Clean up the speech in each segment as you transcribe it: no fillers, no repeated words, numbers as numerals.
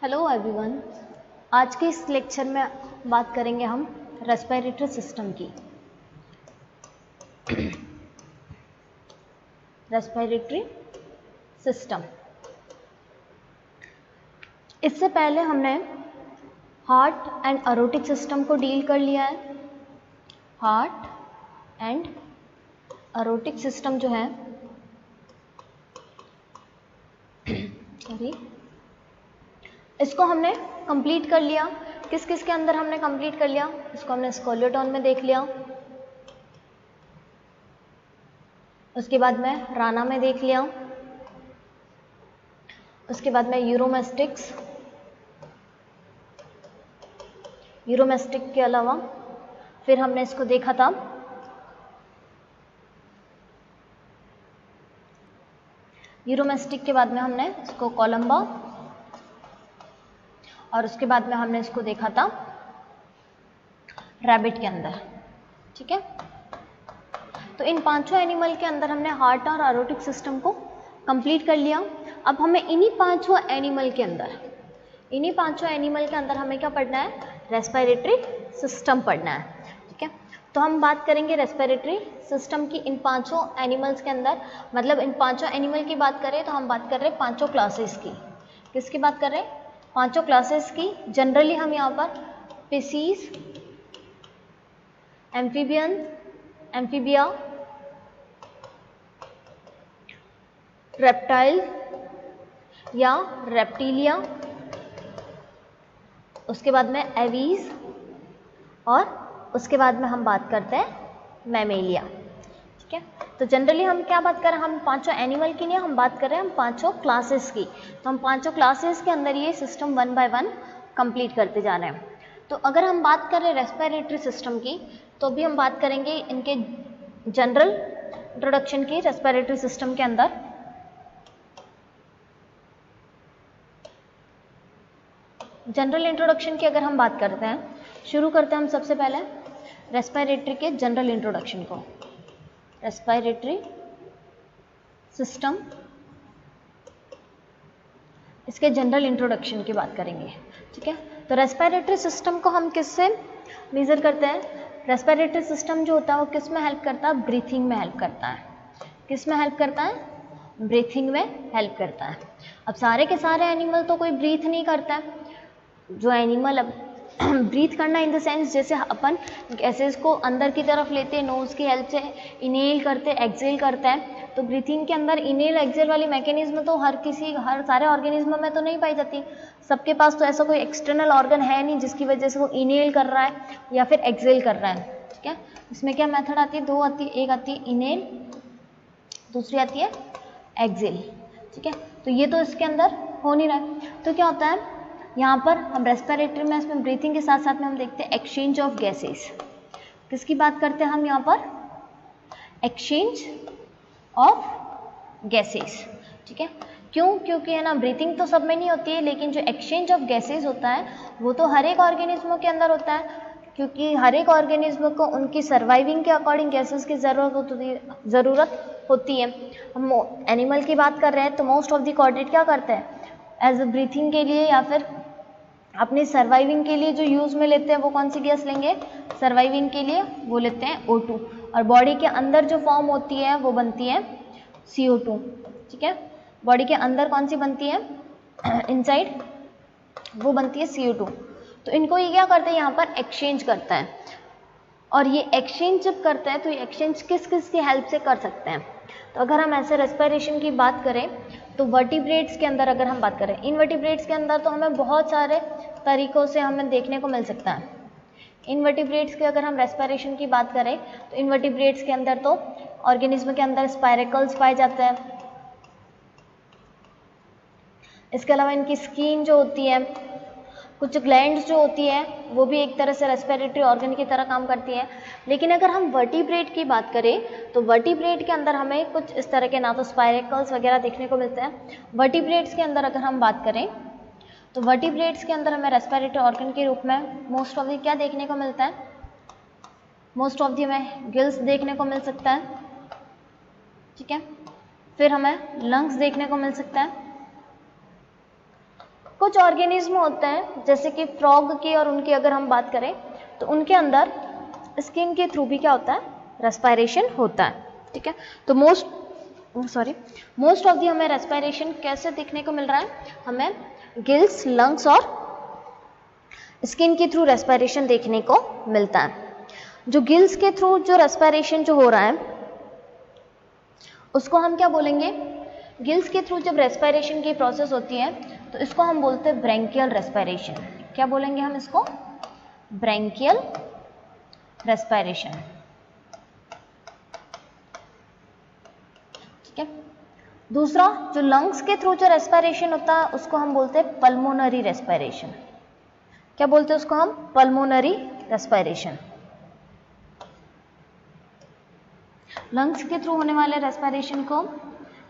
Hello everyone. आज के इस लेक्चर में बात करेंगे हम रेस्पिरेटरी सिस्टम की। रेस्पिरेटरी सिस्टम, इससे पहले हमने हार्ट एंड एरोटिक सिस्टम को डील कर लिया है। हार्ट एंड एरोटिक सिस्टम जो है सॉरी, इसको हमने कंप्लीट कर लिया। किस किस के अंदर हमने कंप्लीट कर लिया? इसको हमने स्केलेटन में देख लिया, उसके बाद में राना में देख लिया, उसके बाद में यूरोमेस्टिक्स, यूरोमेस्टिक के अलावा फिर हमने इसको देखा था यूरोमेस्टिक के बाद में हमने इसको कोलंबा, और उसके बाद में हमने इसको देखा था रैबिट के अंदर। ठीक है, तो इन पांचों एनिमल के अंदर हमने हार्ट और एरोटिक सिस्टम को कंप्लीट कर लिया। अब हमें इन्हीं पांचों एनिमल के अंदर हमें क्या पढ़ना है? रेस्पिरेटरी सिस्टम पढ़ना है। ठीक है, तो हम बात करेंगे रेस्पिरेटरी सिस्टम की इन पांचों एनिमल्स के अंदर। मतलब इन पांचों एनिमल की बात करें तो हम बात कर रहे हैं पांचों क्लासेस की। किसकी बात कर रहे हैं? पांचों क्लासेस की। जनरली हम यहाँ पर स्पीसीज, एम्फीबियन, एम्फीबिया, रेप्टाइल या रेप्टिलिया, उसके बाद में एवीज, और उसके बाद में हम बात करते हैं मैमेलिया। ठीक है, तो जनरली हम क्या बात कर रहे हैं? हम पांचों एनिमल की नहीं, हम बात कर रहे हैं हम पांचों क्लासेस की। तो हम पांचों क्लासेस के अंदर ये system one by one complete करते जा रहे हैं। तो अगर हम बात कर रहे हैं रेस्पिरेटरी सिस्टम की, तो अभी हम बात करेंगे इनके जनरल इंट्रोडक्शन की। रेस्पिरेटरी सिस्टम के अंदर जनरल इंट्रोडक्शन की अगर हम बात करते हैं, शुरू करते हैं हम सबसे पहले रेस्पिरेटरी के जनरल इंट्रोडक्शन को। रेस्पिरेटरी सिस्टम, इसके जनरल इंट्रोडक्शन की बात करेंगे। ठीक है, तो रेस्पिरेटरी सिस्टम को हम किससे मेजर करते हैं? रेस्पिरेटरी सिस्टम जो होता है वो किस में हेल्प करता है? ब्रीथिंग में हेल्प करता है। किस में हेल्प करता है? ब्रीथिंग में हेल्प करता है। अब सारे के सारे एनिमल तो कोई ब्रीथ नहीं करता है। जो एनिमल अब ब्रीथ करना इन द सेंस, जैसे अपन गैसेस को अंदर की तरफ लेते हैं, नोज की हेल्प से इनहेल करते, एक्सेल करते हैं, तो ब्रीथिंग के अंदर इनहेल एक्सेल वाली मैकेनिज्म तो हर सारे ऑर्गेनिज्म में तो नहीं पाई जाती। सबके पास तो ऐसा कोई एक्सटर्नल ऑर्गन है नहीं जिसकी वजह से वो इनहेल कर रहा है या फिर एक्सेल कर रहा है। ठीक है, इसमें क्या मेथड आती है? दो आती है। एक आती है इनहेल, दूसरी आती है एक्सेल। ठीक है, तो ये तो इसके अंदर हो नहीं रहा है। तो क्या होता है यहाँ पर? हम रेस्पिरेटरी में इसमें ब्रीथिंग के साथ साथ में हम देखते हैं एक्सचेंज ऑफ गैसेस। किसकी बात करते हैं हम यहाँ पर? Exchange of gases. ठीक है, क्यों? क्योंकि है ना, ब्रीथिंग तो सब में नहीं होती है, लेकिन जो एक्सचेंज ऑफ गैसेस होता है वो तो हर एक ऑर्गेनिज्मों के अंदर होता है, क्योंकि हर एक ऑर्गेनिज्म को उनकी सर्वाइविंग के अकॉर्डिंग गैसेस की ज़रूरत होती है। हम एनिमल की बात कर रहे हैं तो मोस्ट ऑफ द कॉर्डेट क्या करते हैं? एज अ ब्रीथिंग के लिए या फिर अपनी सर्वाइविंग के लिए जो यूज़ में लेते हैं वो कौन सी गैस लेंगे? सर्वाइविंग के लिए वो लेते हैं O2, और बॉडी के अंदर जो फॉर्म होती है वो बनती है CO2। ठीक है, बॉडी के अंदर कौन सी बनती है? इनसाइड वो बनती है CO2। तो इनको ये क्या करते हैं? यहाँ पर एक्सचेंज करता है, और ये एक्सचेंज जब करता है तो ये एक्सचेंज किस किस की हेल्प से कर सकते हैं? तो अगर हम ऐसे रेस्पिरेशन की बात करें तो वर्टिब्रेट्स के अंदर अगर हम बात करें, इनवर्टिब्रेट्स के अंदर तो हमें बहुत सारे तरीकों से हमें देखने को मिल सकता है। इनवर्टिब्रेट्स के अगर हम रेस्पिरेशन की बात करें तो इनवर्टिब्रेट्स के अंदर तो ऑर्गेनिज्म के अंदर स्पाइरेकल्स पाए जाते हैं। इसके अलावा इनकी स्किन जो होती है, कुछ ग्लैंड्स जो होती है वो भी एक तरह से रेस्पिरेटरी ऑर्गन की तरह काम करती है। लेकिन अगर हम वर्टिब्रेट की बात करें तो वर्टिब्रेट के अंदर हमें कुछ इस तरह के ना तो स्पाइरेकल्स वगैरह देखने को मिलते हैं। वर्टिब्रेट्स के अंदर अगर हम बात करें तो वर्टिब्रेट्स के अंदर हमें रेस्पिरेटरी ऑर्गन के रूप में मोस्ट ऑफ द क्या देखने को मिलता है? मोस्ट ऑफ द हमें गिल्स देखने को मिल सकता है। ठीक है, फिर हमें लंग्स देखने को मिल सकता है, कुछ ऑर्गेनिज्म होते हैं जैसे कि फ्रॉग की और उनकी अगर हम बात करें तो उनके अंदर स्किन के थ्रू भी क्या होता है, रेस्पिरेशन होता है, ठीक है। तो मोस्ट ऑफ दी हमें रेस्पिरेशन कैसे देखने को मिल रहा है, हमें गिल्स, लंग्स और स्किन के थ्रू रेस्पिरेशन देखने को मिलता है। जो गिल्स के थ्रू जो रेस्पिरेशन जो हो रहा है उसको हम क्या बोलेंगे, गिल्स के थ्रू जब रेस्पिरेशन की प्रोसेस होती है तो इसको हम बोलते हैं ब्रैंकियल रेस्पिरेशन। क्या बोलेंगे हम इसको, ब्रैंकियल रेस्पिरेशन, ठीक है। दूसरा जो लंग्स के थ्रू जो रेस्पिरेशन होता है उसको हम बोलते हैं पल्मोनरी रेस्पिरेशन। क्या बोलते हैं उसको हम, पल्मोनरी रेस्पिरेशन। लंग्स के थ्रू होने वाले रेस्पिरेशन को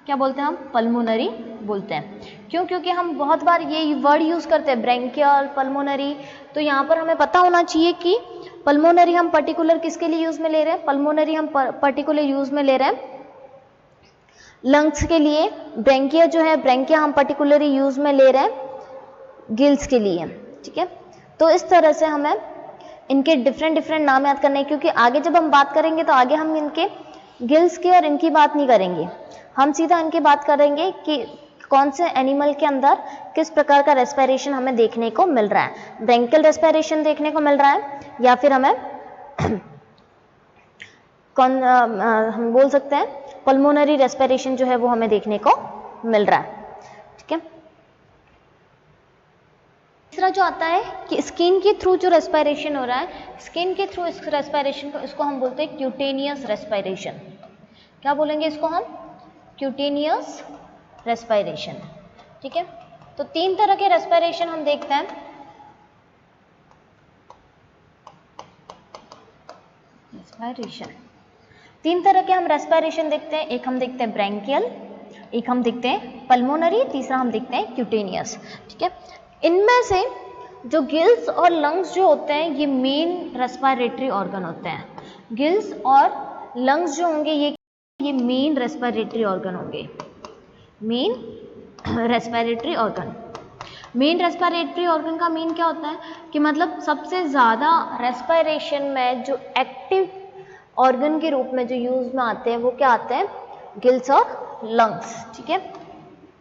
क्या बोलते हैं हम, पल्मोनरी बोलते हैं। क्यों, क्योंकि हम बहुत बार ये वर्ड यूज करते हैं ब्रैंकियल, पल्मोनरी, तो यहाँ पर हमें पता होना चाहिए कि पल्मोनरी हम पर्टिकुलर किसके लिए यूज में ले रहे हैं, पल्मोनरी हम पर्टिकुलर यूज में ले रहे हैं लंग्स के लिए, ब्रैंकिया जो है ब्रैंकिया हम पर्टिकुलरली यूज में ले रहे हैं गिल्स के लिए, ठीक है। तो इस तरह से हमें इनके डिफरेंट नाम याद करने हैं, क्योंकि आगे जब हम बात करेंगे तो आगे हम इनके गिल्स की और इनकी बात नहीं करेंगे, हम सीधा इनकी बात करेंगे कि कौन से एनिमल के अंदर किस प्रकार का रेस्पिरेशन हमें देखने को मिल रहा है, ब्रैंकियल रेस्पिरेशन देखने को मिल रहा है या फिर हमें हम बोल सकते हैं पल्मोनरी रेस्पिरेशन जो है वो हमें देखने को मिल रहा है, ठीक है। तीसरा जो आता है कि स्किन के थ्रू जो रेस्पिरेशन हो रहा है, स्किन के थ्रू इस रेस्पिरेशन को, इसको हम बोलते हैं क्यूटेनियस रेस्पिरेशन। क्या बोलेंगे इसको हम, क्यूटेनियस रेस्पिरेशन, ठीक है। तो 3 तरह के रेस्पिरेशन हम देखते हैं, रेस्पिरेशन 3 तरह के हम रेस्पिरेशन देखते हैं, एक हम देखते हैं ब्रैंकियल, एक हम देखते हैं पल्मोनरी, तीसरा हम देखते हैं क्यूटेनियस, ठीक है। इनमें से जो गिल्स और लंग्स जो होते हैं ये मेन रेस्पिरेटरी ऑर्गन होते हैं, गिल्स और लंग्स जो होंगे ये मेन रेस्पिरेटरी ऑर्गन होंगे, main respiratory organ. Main respiratory organ का मीन क्या होता है कि मतलब सबसे ज़्यादा रेस्पिरेशन में जो एक्टिव ऑर्गन के रूप में जो यूज में आते हैं वो क्या आते हैं, गिल्स और लंग्स, ठीक है।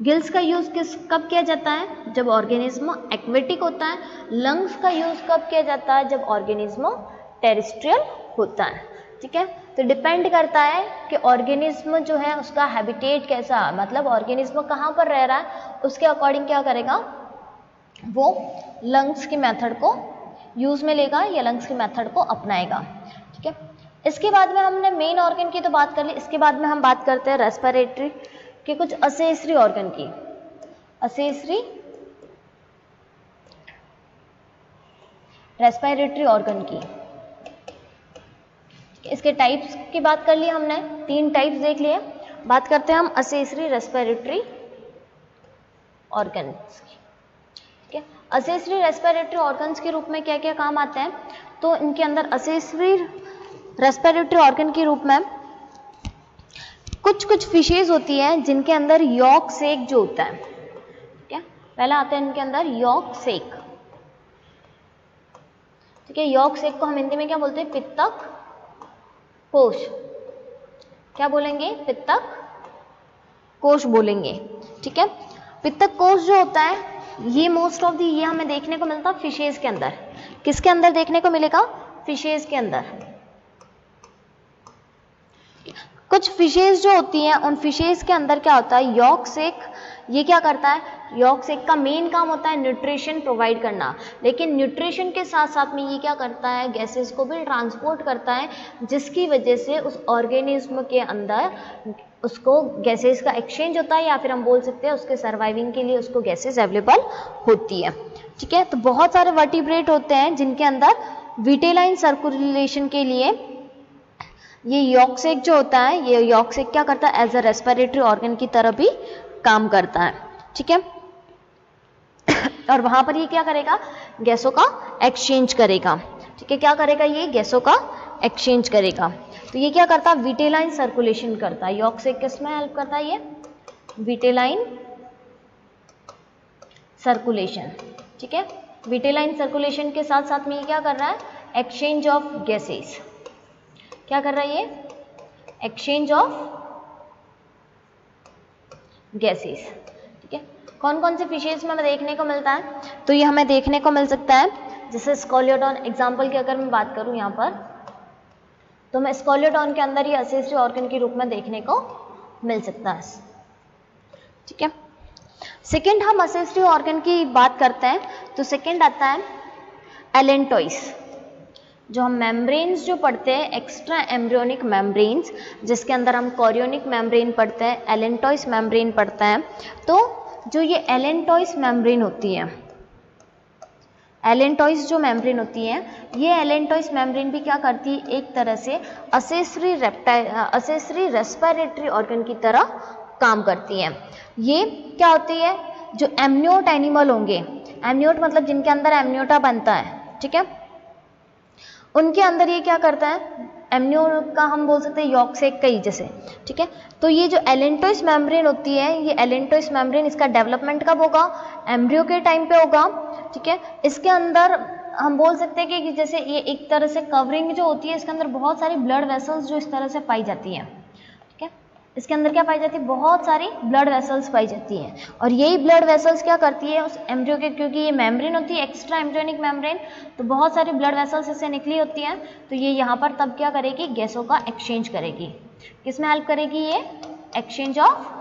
गिल्स का यूज कब किया जाता है, जब ऑर्गेनिज्म एक्वेटिक होता है। लंग्स का यूज कब किया जाता है, जब ऑर्गेनिज्म टेरेस्ट्रियल होता है, ठीक है। तो डिपेंड करता है कि ऑर्गेनिज्म जो है उसका हैबिटेट कैसा है, मतलब ऑर्गेनिज्म कहाँ पर रह रहा है, उसके अकॉर्डिंग क्या करेगा, वो लंग्स की मेथड को यूज में लेगा या लंग्स की मेथड को अपनाएगा, ठीक है। इसके बाद में हमने मेन ऑर्गन की तो बात कर ली, इसके बाद में हम बात करते हैं रेस्पिरेटरी के कुछ असेसरी ऑर्गन की। असेसरी रेस्पिरेटरी ऑर्गन की, इसके टाइप्स की बात कर ली हमने, 3 टाइप्स देख लिए। बात करते हैं हम असेसरी रेस्पिरेटरी ऑर्गन्स की, ठीक है। असेसरी रेस्पिरेटरी ऑर्गन्स के रूप में क्या क्या काम आते हैं, तो इनके अंदर असेसरी रेस्पिरेटरी ऑर्गन के रूप में कुछ फिशेज होती है जिनके अंदर यॉक सेक जो होता है, ठीक है। पहला आता है इनके अंदर यॉक सेक, ठीक है। यॉक सेक को हम हिंदी में क्या बोलते हैं, पित्तक कोश। क्या बोलेंगे, पित्तक कोश बोलेंगे, ठीक है। पित्तक कोश जो होता है ये मोस्ट ऑफ दी ये हमें देखने को मिलता है फिशेज के अंदर। किसके अंदर देखने को मिलेगा, फिशेज के अंदर। कुछ फिशेज जो होती हैं उन फिशेज के अंदर क्या होता है, यॉक सेक, ये क्या करता है, यॉक सेक का मेन काम होता है न्यूट्रिशन प्रोवाइड करना, लेकिन न्यूट्रिशन के साथ साथ में ये क्या करता है, गैसेस को भी ट्रांसपोर्ट करता है, जिसकी वजह से उस ऑर्गेनिज्म के अंदर उसको गैसेस का एक्सचेंज होता है, या फिर हम बोल सकते हैं उसके सर्वाइविंग के लिए उसको गैसेस अवेलेबल होती है, ठीक है। तो बहुत सारे वर्टिब्रेट होते हैं जिनके अंदर विटेलाइन सर्कुलेशन के लिए ये यॉक सेक जो होता है, ये यॉक सेक क्या करता है, एज अ रेस्पिरेटरी ऑर्गन की तरह भी काम करता है, ठीक है। और वहां पर ये क्या करेगा, गैसों का एक्सचेंज करेगा, ठीक है। क्या करेगा, ये गैसों का एक्सचेंज करेगा। तो ये क्या करता है, विटेलाइन सर्कुलेशन करता है। यॉक सेक किस में हेल्प करता है, ये विटेलाइन सर्कुलेशन, ठीक है। विटेलाइन सर्कुलेशन के साथ साथ में ये क्या कर रहा है, एक्सचेंज ऑफ गैसेस। क्या कर रहा है ये, एक्सचेंज ऑफ गैसेस, ठीक है। कौन कौन से फिशेज में हमें देखने को मिलता है, तो ये हमें देखने को मिल सकता है, जैसे स्कोलियोडॉन एग्जाम्पल की अगर मैं बात करूं यहाँ पर, तो हमें स्कोलियोडॉन के अंदर ये असेसरी ऑर्गन के रूप में देखने को मिल सकता है, ठीक है। सेकेंड हम असेसरी ऑर्गन की बात करते हैं, तो सेकेंड आता है एलेंटोइस। जो हम मेम्ब्रेन्स जो पढ़ते हैं, एक्स्ट्रा एम्ब्रियोनिक मेम्ब्रेन्स, जिसके अंदर हम कोरियोनिक मेम्ब्रेन पढ़ते हैं, एलेंटोइस मेम्ब्रेन पढ़ते हैं। तो जो ये एलेंटोइस मेम्ब्रेन होती है, एलेंटोइस जो मेम्ब्रेन होती है, ये एलेंटोइस मेम्ब्रेन भी क्या करती है, एक तरह से असेसरी रेस्पिरेटरी ऑर्गन की तरह काम करती है। ये क्या होती है, जो एमनियोट एनिमल होंगे, एमनियोट मतलब जिनके अंदर एमनियोटा बनता है, ठीक है, उनके अंदर ये क्या करता है, एमनियोट का हम बोल सकते हैं यॉर्क से कई जैसे, ठीक है। तो ये जो एलेंटोइस मेम्ब्रेन होती है, ये एलेंटोइस मेम्ब्रेन, इसका डेवलपमेंट कब होगा, एम्ब्रियो के टाइम पे होगा, ठीक है। इसके अंदर हम बोल सकते हैं कि जैसे ये एक तरह से कवरिंग जो होती है, इसके अंदर बहुत सारी ब्लड वेसल्स जो इस तरह से पाई जाती हैं, ठीक है। इसके अंदर क्या पाई जाती है, बहुत सारी ब्लड वेसल्स पाई जाती हैं, और यही ब्लड वेसल्स क्या करती है उस एम्ब्रियो के, क्योंकि ये मेम्ब्रेन होती है एक्स्ट्रा एम्ब्रियोनिक मेम्ब्रेन, तो बहुत सारी ब्लड वेसल्स इससे निकली होती हैं, तो ये यहाँ पर तब क्या करेगी, गैसों का एक्सचेंज करेगी। किस में हेल्प करेगी, ये एक्सचेंज ऑफ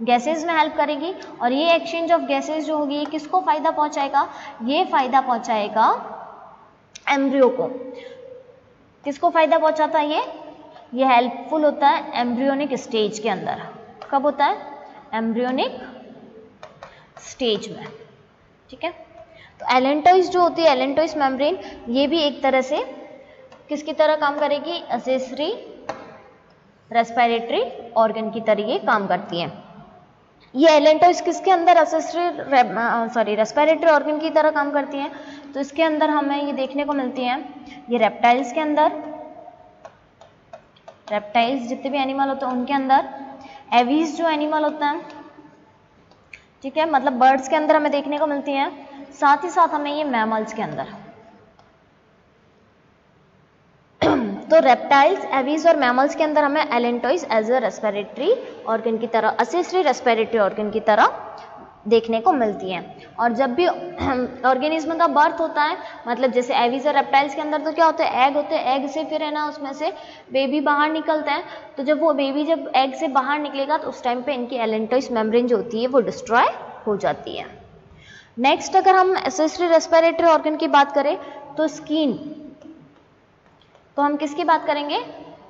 गैसेज में हेल्प करेगी। और ये एक्सचेंज ऑफ गैसेज जो होगी, किसको फायदा पहुंचाएगा, ये फायदा पहुंचाएगा एम्ब्रियो को। किसको फायदा पहुंचाता है ये हेल्पफुल होता है एम्ब्रियोनिक स्टेज के अंदर। कब होता है, एम्ब्रियोनिक स्टेज में, ठीक है। तो एलेंटोइस जो होती है, एलेंटोइस मेम्ब्रेन, ये भी एक तरह से किसकी तरह काम करेगी, असेसरी रेस्पिरेटरी ऑर्गन की तरह ये काम करती है। ये एलेंटोइस किसके अंदर असेसरी रेस्पिरेटरी ऑर्गन की तरह काम करती हैं, तो इसके अंदर हमें ये देखने को मिलती हैं, ये रेप्टाइल्स के अंदर, रेप्टाइल्स जितने भी एनिमल होते हैं उनके अंदर, एवीज जो एनिमल होता है, ठीक है, मतलब बर्ड्स के अंदर हमें देखने को मिलती हैं, साथ ही साथ हमें ये मैमल्स के अंदर। तो रेप्टाइल्स, एवीज और मैमल्स के अंदर हमें allantois as a respiratory organ की तरह, असेसरी रेस्पिरेटरी ऑर्गन की तरह देखने को मिलती हैं। और जब भी ऑर्गेनिज्म का बर्थ होता है, मतलब जैसे एवीज और रेप्टाइल्स के अंदर तो क्या होता है, एग होते हैं, एग से फिर है ना उसमें से बेबी बाहर निकलता है, तो जब वो बेबी जब एग से बाहर निकलेगा तो उस टाइम पे इनकी एलेंटोइस मेम्ब्रेन जो होती है वो डिस्ट्रॉय हो जाती है। नेक्स्ट अगर हम एसेसरी रेस्पिरेटरी ऑर्गन की बात करें तो स्किन, तो हम किसकी बात करेंगे,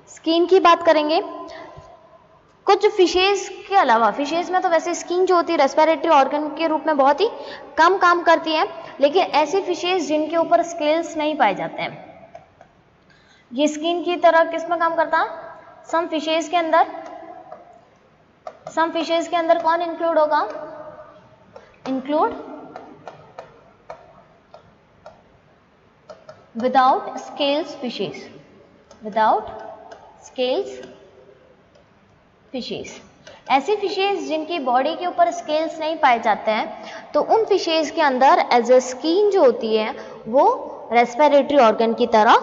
स्किन की बात करेंगे। कुछ फिशेज के अलावा, फिशेज में तो वैसे स्किन जो होती है रेस्पिरेटरी ऑर्गन के रूप में बहुत ही कम काम करती है, लेकिन ऐसी फिशेज जिनके ऊपर स्केल्स नहीं पाए जाते हैं, ये स्किन की तरह किस में काम करता है, सम फिशेज के अंदर कौन इंक्लूड होगा, include without scales fishes, without scales fishes. ऐसी फिशेज जिनकी बॉडी के ऊपर स्केल्स नहीं पाए जाते हैं, तो उन फिशेज के अंदर एज अ स्किन जो होती है वो रेस्पिरेटरी ऑर्गन की तरह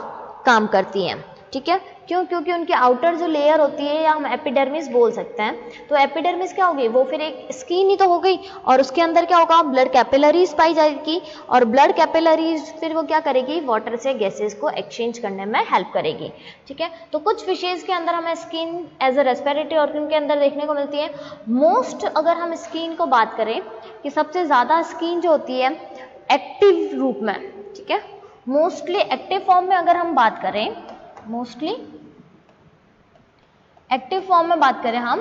काम करती हैं, ठीक है। क्यों, क्योंकि उनकी आउटर जो लेयर होती है, या हम एपिडर्मिस बोल सकते हैं, तो एपिडर्मिस क्या होगी, वो फिर एक स्किन ही तो हो गई, और उसके अंदर क्या होगा, ब्लड कैपिलरीज पाई जाएगी, और ब्लड कैपिलरीज फिर वो क्या करेगी, वाटर से गैसेस को एक्सचेंज करने में हेल्प करेगी, ठीक है। तो कुछ फिशेज के अंदर हमें skin as a respiratory organ के अंदर देखने को मिलती है। मोस्ट अगर हम स्किन को बात करें कि सबसे ज़्यादा स्किन जो होती है एक्टिव रूप में, ठीक है, मोस्टली एक्टिव फॉर्म में अगर हम बात करें, मोस्टली एक्टिव फॉर्म में बात करें हम,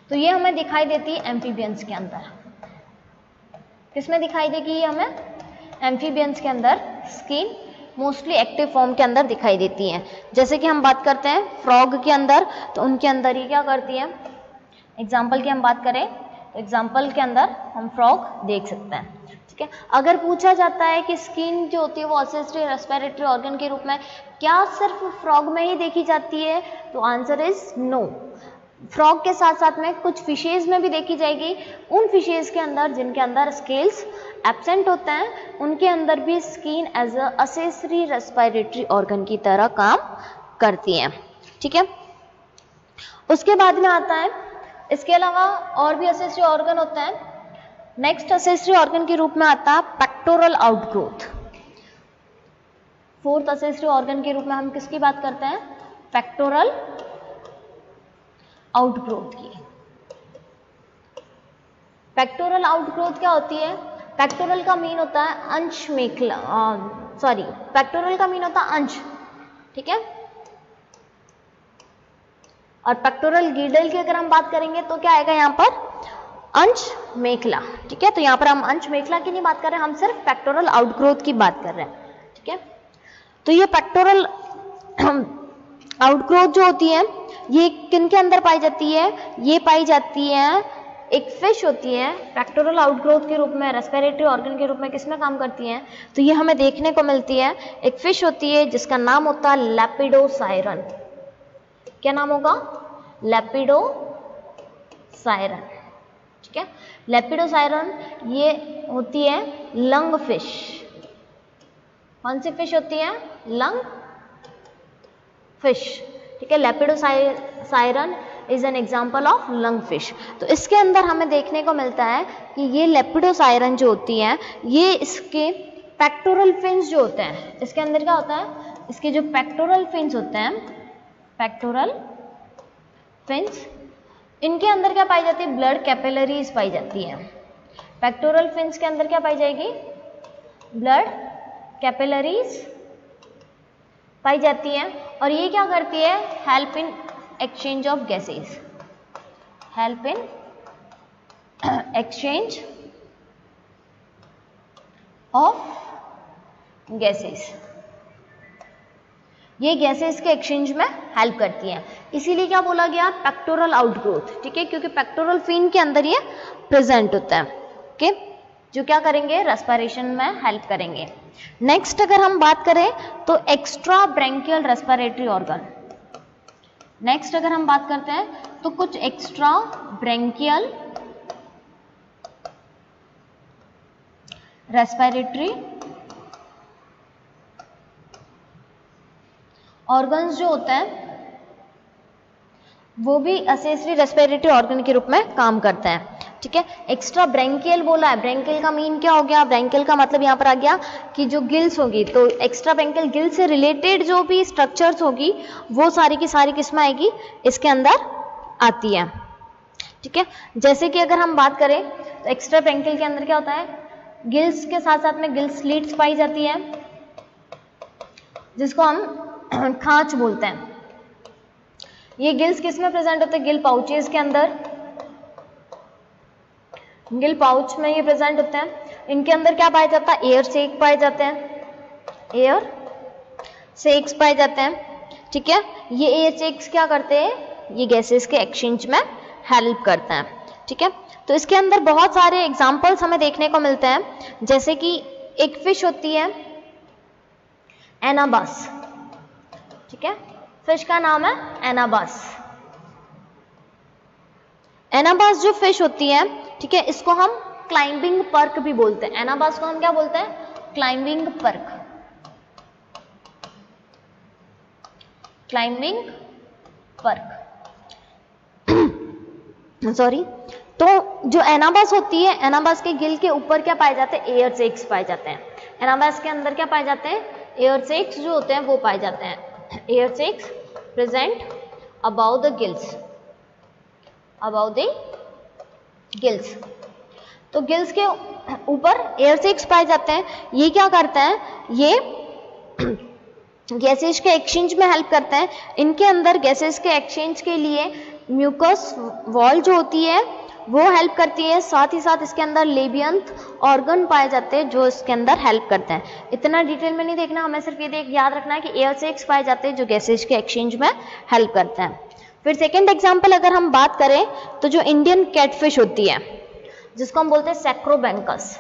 तो ये हमें दिखाई देती है एम्फीबियंस के अंदर। किसमें दिखाई देगी ये हमें, एम्फीबियंस के अंदर स्किन मोस्टली एक्टिव फॉर्म के अंदर दिखाई देती हैं। जैसे कि हम बात करते हैं फ्रॉग के अंदर, तो उनके अंदर ये क्या करती है, एग्जाम्पल की हम बात करें तो एग्जाम्पल के अंदर हम फ्रॉग देख सकते हैं, ठीक है। अगर पूछा जाता है कि स्किन जो होती है वो असेसरी रेस्पिरेटरी ऑर्गन के रूप में क्या सिर्फ फ्रॉग में ही देखी जाती है, तो आंसर इज नो। फ्रॉग के साथ साथ में कुछ फिशेज में भी देखी जाएगी। उन फिशेज के अंदर जिनके अंदर स्केल्स एब्सेंट होते हैं उनके अंदर भी skin as a accessory respiratory organ की तरह काम करती है। ठीक है, उसके बाद में आता है, इसके अलावा और भी असेसरी ऑर्गन होते हैं। नेक्स्ट असेसरी ऑर्गन के रूप में आता है pectoral outgrowth. Fourth accessory organ के रूप में हम किसकी बात करते हैं? पेक्टोरल आउटग्रोथ की। पेक्टोरल आउटग्रोथ क्या होती है? पेक्टोरल का मीन होता है अंश मेखला, पेक्टोरल का मीन होता है अंश, ठीक है। और पेक्टोरल गिडल की अगर हम बात करेंगे तो क्या आएगा यहाँ पर? अंश मेखला, ठीक है। तो यहाँ पर हम अंश मेखला की नहीं बात कर रहे हैं, हम सिर्फ पेक्टोरल आउटग्रोथ की बात कर रहे हैं, ठीक है। तो ये पेक्टोरल आउटग्रोथ जो होती है ये किन के अंदर पाई जाती है? ये पाई जाती है, एक फिश होती है पेक्टोरल आउटग्रोथ के रूप में, रेस्पिरेटरी ऑर्गन के रूप में किसमें काम करती है? तो ये हमें देखने को मिलती है, एक फिश होती है जिसका नाम होता है लेपिडोसायरन। क्या नाम होगा? लेपिडोसायरन, ठीक है। लेपिडोसायरन ये होती है लंग फिश। कौन सी फिश होती है? लंग फिश, ठीक है। Lepidosiren is an example of lung fish. तो इसके अंदर हमें देखने को मिलता है कि ये लेपिडोसायरन जो होती है ये इसके पेक्टोरल फिन्स जो होते हैं, इसके अंदर क्या होता है? इसके जो पेक्टोरल फिन्स होते हैं, पेक्टोरल फिन्स, इनके अंदर क्या पाई जाती है? ब्लड कैपिलरीज पाई जाती है। पेक्टोरल फिन्स के अंदर क्या पाई जाएगी? ब्लड कैपिलरीज पाई जाती है। और ये क्या करती है? Help in exchange of gases, help in exchange of gases, ये गैसेस के एक्सचेंज में हेल्प करती है। इसीलिए क्या बोला गया? पेक्टोरल आउटग्रोथ, ठीक है, क्योंकि पेक्टोरल फिन के अंदर ये प्रेजेंट होता है, ओके, जो क्या करेंगे? रेस्पिरेशन में हेल्प करेंगे। नेक्स्ट अगर हम बात करें तो extra branchial respiratory organ. Next अगर हम बात करते हैं तो कुछ एक्स्ट्रा ब्रैंकियल रेस्पिरेटरी ऑर्गन्स जो होते हैं वो भी असेसरी रेस्पिरेटरी ऑर्गन के रूप में काम करते हैं, ठीक है। एक्स्ट्रा ब्रैंकियल बोला है, ब्रैंकियल का मीन क्या हो गया? ब्रैंकियल का मतलब यहाँ पर आ गया कि जो गिल्स होगी, तो एक्स्ट्रा ब्रैंकियल गिल से रिलेटेड जो भी स्ट्रक्चर्स होगी वो सारी की सारी किसमें आएगी? इसके अंदर आती है, ठीक है। जैसे कि अगर हम बात करें तो एक्स्ट्रा ब्रैंकियल के अंदर क्या होता है? गिल्स के साथ साथ में गिल स्लिट्स पाई जाती है जिसको हम खांच बोलते हैं। ये गिल्स किस में प्रेजेंट होते हैं? गिल पाउचेस के अंदर, गिल पाउच में ये प्रेजेंट होते हैं। इनके अंदर क्या पाया जाता है? एयर सेक पाए जाते हैं, एयर सेक्स पाए जाते हैं, ठीक है। ये एयर सेक्स क्या करते हैं? ये गैसेस के एक्सचेंज में हेल्प करते हैं, ठीक है। तो इसके अंदर बहुत सारे एग्जाम्पल्स हमें देखने को मिलते हैं, जैसे कि एक फिश होती है एनाबास, ठीक है, फिश का नाम है एनाबास। एनाबास जो फिश होती है, ठीक है, इसको हम क्लाइंबिंग पर्क भी बोलते हैं। एनाबास को हम क्या बोलते हैं? Climbing perch, climbing perch sorry. तो जो एनाबास होती है, एनाबास के गिल के ऊपर क्या पाए जाते हैं? एयर सेक्स पाए जाते हैं। एनाबास के अंदर क्या पाए जाते हैं? एयर सेक्स जो होते हैं वो पाए जाते हैं। Air sacs present about the gills, about the gills. तो गिल्स के ऊपर एयर सेक्स पाए जाते हैं। ये क्या करते हैं? ये गैसेस के एक्सचेंज में हेल्प करते हैं। इनके अंदर गैसेस के एक्सचेंज के लिए म्यूकस वॉल जो होती है वो हेल्प करती है, साथ ही साथ इसके अंदर लेबियंथ ऑर्गन पाए जाते हैं जो इसके अंदर हेल्प करते हैं। इतना डिटेल में नहीं देखना, हमें सिर्फ ये याद रखना है कि एयर सेक्स पाए जाते हैं जो गैसेस के एक्सचेंज में हेल्प करते हैं। फिर सेकेंड एग्जाम्पल अगर हम बात करें तो जो इंडियन कैटफिश होती है जिसको हम बोलते हैं सैक्रोबैंकस,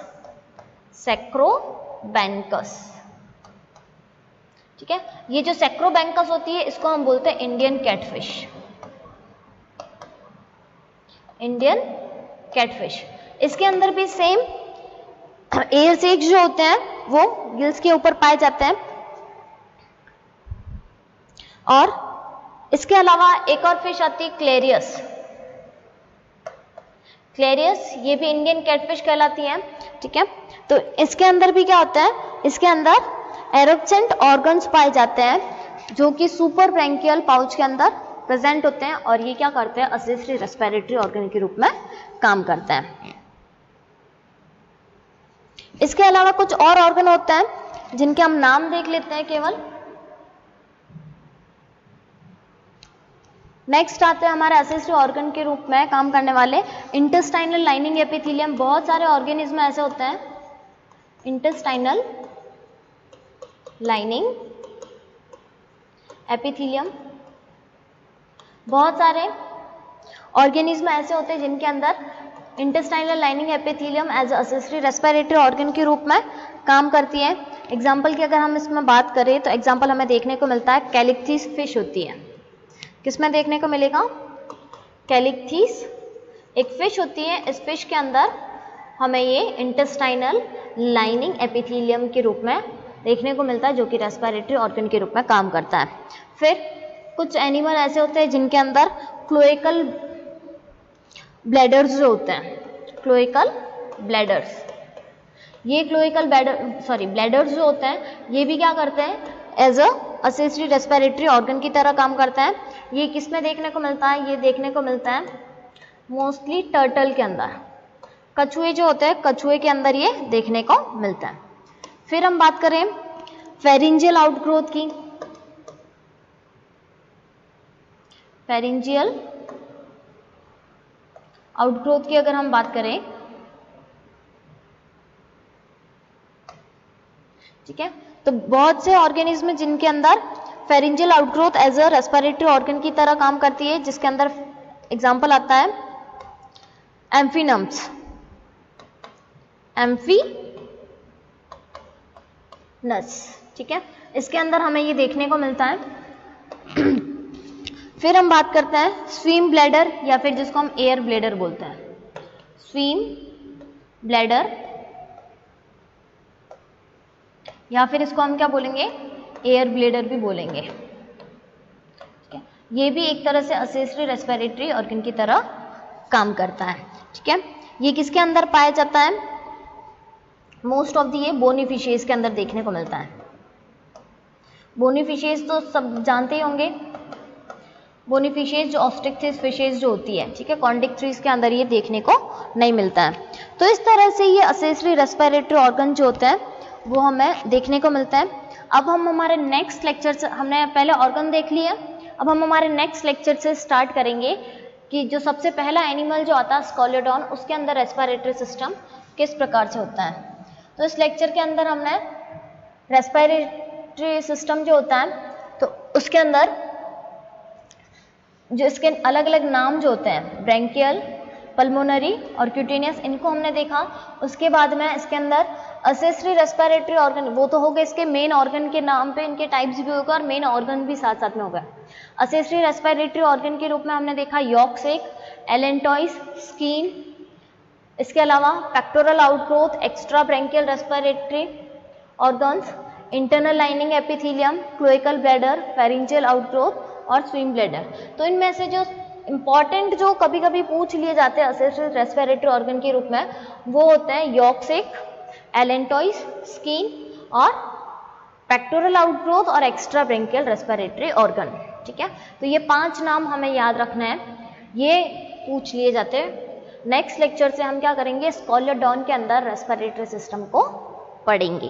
सैक्रोबैंकस, ठीक है। ये जो सैक्रोबैंकस होती है इसको हम बोलते हैं इंडियन कैटफिश, इंडियन कैटफिश। इसके अंदर भी सेम एयर सेक्स जो होते हैं वो गिल्स के ऊपर पाए जाते हैं। और इसके अलावा एक और फिश आती है क्लेरियस। क्लेरियस ये भी इंडियन कैटफिश कहलाती है, ठीक है। तो इसके अंदर भी क्या होता है, इसके अंदर एरोक्सेंट ऑर्गन्स पाए जाते हैं जो कि सुपर ब्रैंकियल पाउच के अंदर प्रेजेंट होते हैं और ये क्या करते हैं, असेसरी रेस्पिरेटरी ऑर्गन के रूप में काम करते हैं। इसके अलावा कुछ और ऑर्गन होते हैं जिनके हम नाम देख लेते हैं केवल। नेक्स्ट आते हैं हमारे असेसरी ऑर्गन के रूप में काम करने वाले इंटेस्टाइनल लाइनिंग एपिथेलियम। बहुत सारे ऑर्गेनिज्म ऐसे होते हैं इंटेस्टाइनल लाइनिंग एपिथेलियम। बहुत सारे ऑर्गेनिज्म ऐसे होते हैं जिनके अंदर intestinal lining epithelium as accessory respiratory organ के रूप में काम करती है। एग्जाम्पल की अगर हम इसमें बात करें तो एग्जाम्पल हमें देखने को मिलता है कैलिकथीस फिश होती है। किसमें देखने को मिलेगा, कैलिकथीस एक फिश होती है। इस फिश के अंदर हमें ये इंटेस्टाइनल लाइनिंग एपिथेलियम के रूप में देखने को मिलता है जो कि रेस्पिरेटरी ऑर्गन के रूप में काम करता है। फिर कुछ एनिमल ऐसे होते हैं जिनके अंदर क्लोएकल ब्लैडर्स जो होते हैं, क्लोएकल ब्लैडर्स, ये क्लोएकल ब्लैडर्स जो होते हैं ये भी क्या करते हैं, as a accessory respiratory organ की तरह काम करता है। ये किसमें देखने को मिलता है, ये देखने को मिलता है मोस्टली टर्टल के अंदर, कछुए जो होते हैं कछुए के अंदर ये देखने को मिलता है। फिर हम बात करें फेरिंजियल आउटग्रोथ की। फेरिंजियल आउटग्रोथ की अगर हम बात करें, ठीक है, तो बहुत से ऑर्गेनिज्म जिनके अंदर pharyngeal outgrowth as a respiratory organ की तरह काम करती है, जिसके अंदर एग्जांपल आता है एम्फिनम्स, एम्फीनस, ठीक है, इसके अंदर हमें ये देखने को मिलता है। फिर हम बात करते हैं स्विम ब्लैडर या फिर जिसको हम एयर ब्लैडर बोलते हैं, स्विम ब्लैडर या फिर इसको हम क्या बोलेंगे, एयर ब्लैडर भी बोलेंगे, ठीक है। ये भी एक तरह से असेसरी रेस्पिरेटरी ऑर्गन की तरह काम करता है, ठीक है। ये किसके अंदर पाया जाता है, मोस्ट ऑफ दी ये बोनी फिशेज के अंदर देखने को मिलता है। बोनी फिशेज तो सब जानते ही होंगे, बोनी फिशेज जो ऑस्ट्रिक्थिस फिशेज जो होती है, ठीक है, कॉन्डिक्ट्रीज के अंदर ये देखने को नहीं मिलता है। तो इस तरह से ये असेसरी रेस्पिरेटरी ऑर्गन जो होते हैं वो हमें देखने को मिलता है। अब हम हमारे नेक्स्ट लेक्चर से, हमने पहले ऑर्गन देख लिया, अब हम हमारे नेक्स्ट लेक्चर से स्टार्ट करेंगे कि जो सबसे पहला एनिमल जो आता है स्कोलियोडॉन, उसके अंदर रेस्पिरेटरी सिस्टम किस प्रकार से होता है। तो इस लेक्चर के अंदर हमने रेस्पिरेटरी सिस्टम जो होता है तो उसके अंदर जो इसके अलग अलग नाम जो होते हैं, ब्रैंकियल, पल्मोनरी और क्यूटेनियस, इनको हमने देखा। उसके बाद में इसके अंदर असेसरी रेस्पिरेटरी ऑर्गन, वो तो हो गए इसके मेन ऑर्गन के नाम पे, इनके टाइप्स भी होगा और मेन ऑर्गन भी साथ साथ में होगा। असेसरी रेस्पिरेटरी ऑर्गन के रूप में हमने देखा यॉर्क सेक, एलेंटॉइस, स्कीन, इसके अलावा pectoral outgrowth, extra branchial respiratory organs, internal lining epithelium, cloacal bladder, pharyngeal outgrowth और स्विम ब्लैडर। तो इनमें से जो इंपॉर्टेंट जो कभी कभी पूछ लिए जाते हैं असेसरी रेस्पिरेटरी ऑर्गन के रूप में, वो होते हैं यॉर्क सेक, एलेंटॉइस, स्कीन और पेक्टोरल आउटग्रोथ और एक्स्ट्रा ब्रैंकियल रेस्पिरेटरी ऑर्गन, ठीक है। तो ये 5 नाम हमें याद रखना है, ये पूछ लिए जाते हैं। नेक्स्ट लेक्चर से हम क्या करेंगे, स्कोलियोडॉन के अंदर रेस्पिरेटरी सिस्टम को पढ़ेंगे।